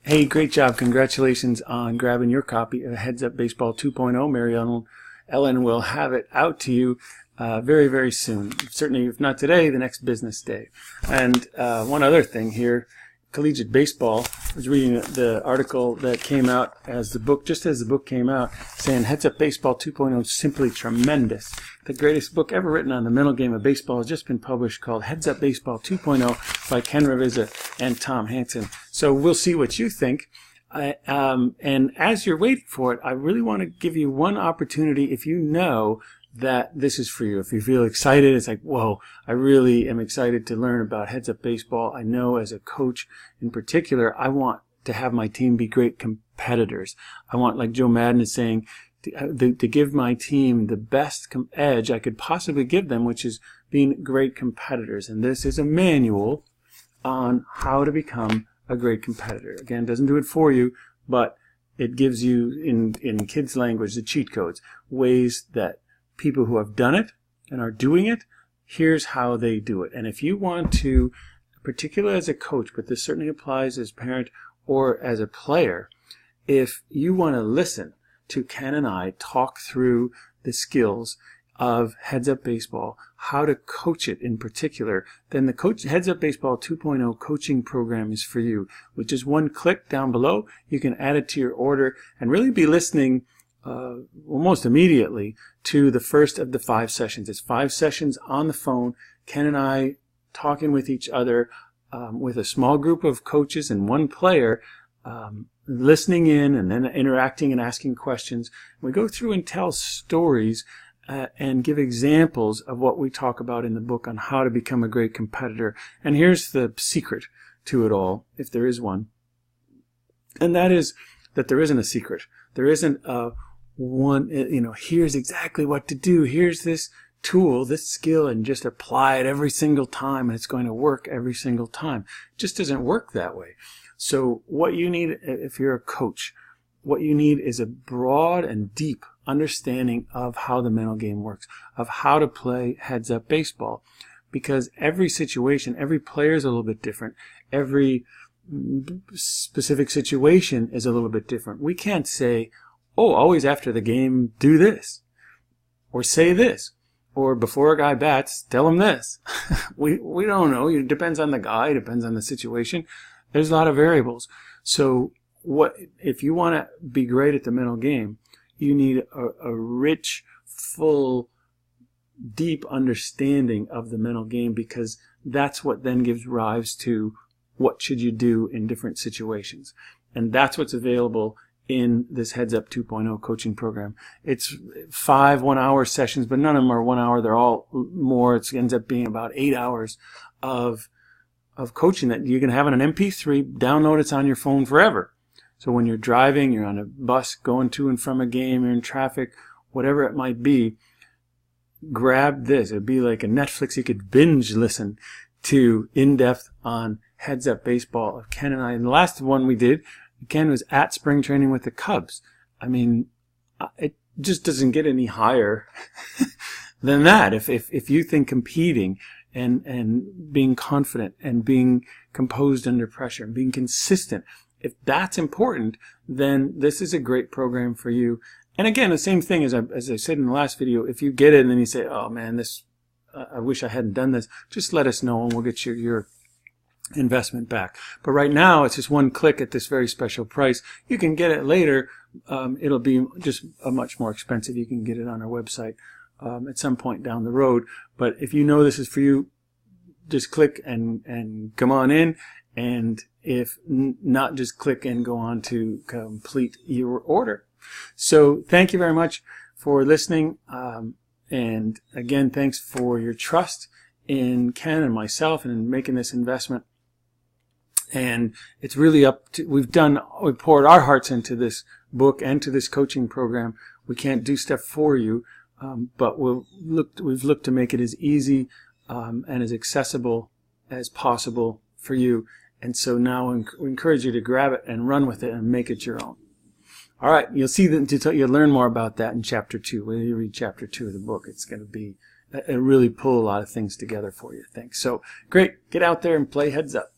Hey, great job. Congratulations on grabbing your copy of Heads Up Baseball 2.0. Mary Ellen will have it out to you very, very soon. Certainly, if not today, the next business day. And one other thing here, Collegiate Baseball, I was reading the article that came out as the book, just as the book came out, saying Heads Up Baseball 2.0 is simply tremendous. The greatest book ever written on the mental game of baseball has just been published, called Heads Up Baseball 2.0 by Ken Ravizza and Tom Hansen. So we'll see what you think. And as you're waiting for it, I really want to give you one opportunity. If you know that this is for you, if you feel excited, it's like, whoa, I really am excited to learn about Heads Up Baseball. I know as a coach in particular, I want to have my team be great competitors. I want, like Joe Madden is saying, to give my team the best edge I could possibly give them, which is being great competitors. And this is a manual on how to become a great competitor. Again, it doesn't do it for you, but it gives you, in kids' language, the cheat codes, ways that people who have done it and are doing it, here's how they do it. And if you want to, particularly as a coach, but this certainly applies as a parent or as a player, if you want to listen to Ken and I talk through the skills of Heads Up Baseball, how to coach it in particular, then the Heads Up Baseball 2.0 coaching program is for you, which is one click down below. You can add it to your order and really be listening almost immediately to the first of the 5 sessions. It's 5 sessions on the phone, Ken and I talking with each other with a small group of coaches and one player, listening in and then interacting and asking questions. We go through and tell stories and give examples of what we talk about in the book on how to become a great competitor. And here's the secret to it all, if there is one. And that is that there isn't a secret. There isn't a one, here's exactly what to do. Here's this tool, this skill, and just apply it every single time, and it's going to work every single time. It just doesn't work that way. So what you need, if you're a coach, what you need is a broad and deep understanding of how the mental game works, of how to play Heads Up Baseball. Because every situation, every player is a little bit different. Every specific situation is a little bit different. We can't say, oh, always after the game, do this, or say this, or before a guy bats, tell him this. We don't know. It depends on the guy. It depends on the situation. There's a lot of variables. So if you want to be great at the mental game, you need a rich, full, deep understanding of the mental game, because that's what then gives rise to what should you do in different situations. And that's what's available in this Heads Up 2.0 coaching program. It's 5 one-hour sessions, but none of them are 1 hour. They're all more. It ends up being about 8 hours of coaching that you can have on an MP3, download it on your phone forever. So when you're driving, you're on a bus going to and from a game, you're in traffic, whatever it might be, grab this. It'd be like a Netflix you could binge listen to in-depth on Heads Up Baseball of Ken and I. And the last one we did, Ken was at spring training with the Cubs. I mean, it just doesn't get any higher than that. If you think competing and being confident and being composed under pressure and being consistent, if that's important, then this is a great program for you. And again, the same thing as I said in the last video, if you get it and then you say, oh man, I wish I hadn't done this, just let us know and we'll get your investment back. But right now, it's just one click at this very special price. You can get it later. It'll be just much more expensive. You can get it on our website at some point down the road. But if you know this is for you, just click and come on in. And if not, just click and go on to complete your order. So thank you very much for listening. And again, thanks for your trust in Ken and myself and in making this investment. And it's really up to, we've poured our hearts into this book and to this coaching program. We can't do stuff for you, but we've looked to make it as easy and as accessible as possible for you. And so now we encourage you to grab it and run with it and make it your own. All right, you'll see that you'll learn more about that in chapter 2. When you read chapter 2 of the book, it's going to be really pull a lot of things together for you. Thanks. So great, get out there and play Heads Up.